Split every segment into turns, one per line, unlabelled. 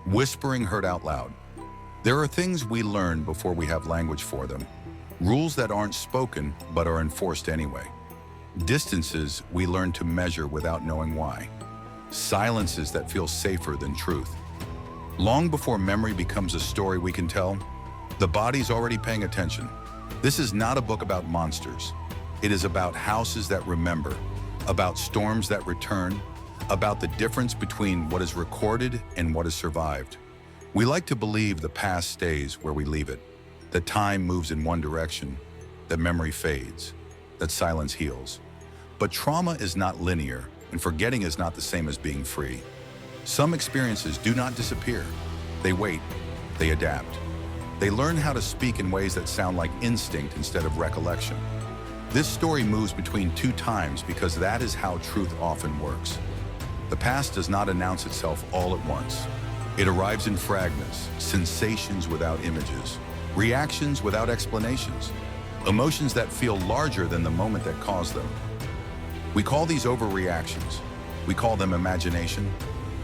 Whispering heard out loud. There are things we learn before we have language for them. Rules that aren't spoken but are enforced anyway. Distances we learn to measure without knowing why. Silences that feel safer than truth. Long before memory becomes a story we can tell, the body's already paying attention. This is not a book about monsters. It is about houses that remember, about storms that return, about the difference between what is recorded and what is survived. We like to believe the past stays where we leave it, that time moves in one direction, that memory fades, that silence heals. But trauma is not linear, and forgetting is not the same as being free. Some experiences do not disappear. They wait, they adapt. They learn how to speak in ways that sound like instinct instead of recollection. This story moves between two times because that is how truth often works. The past does not announce itself all at once. It arrives in fragments, sensations without images, reactions without explanations, emotions that feel larger than the moment that caused them. We call these overreactions. We call them imagination.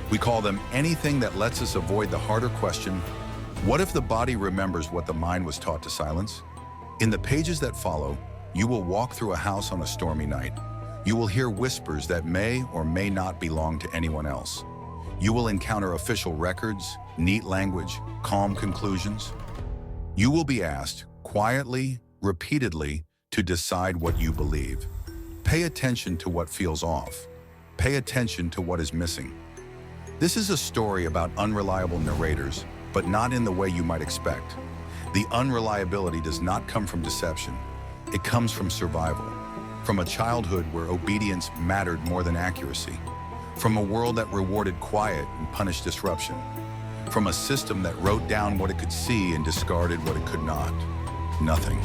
We call them anything that lets us avoid the harder question, what if the body remembers what the mind was taught to silence? In the pages that follow, you will walk through a house on a stormy night. You will hear whispers that may or may not belong to anyone else. You will encounter official records, neat language, calm conclusions. You will be asked, quietly, repeatedly, to decide what you believe. Pay attention to what feels off. Pay attention to what is missing. This is a story about unreliable narrators, but not in the way you might expect. The unreliability does not come from deception. It comes from survival, from a childhood where obedience mattered more than accuracy, from a world that rewarded quiet and punished disruption, from a system that wrote down what it could see and discarded what it could not. Nothing.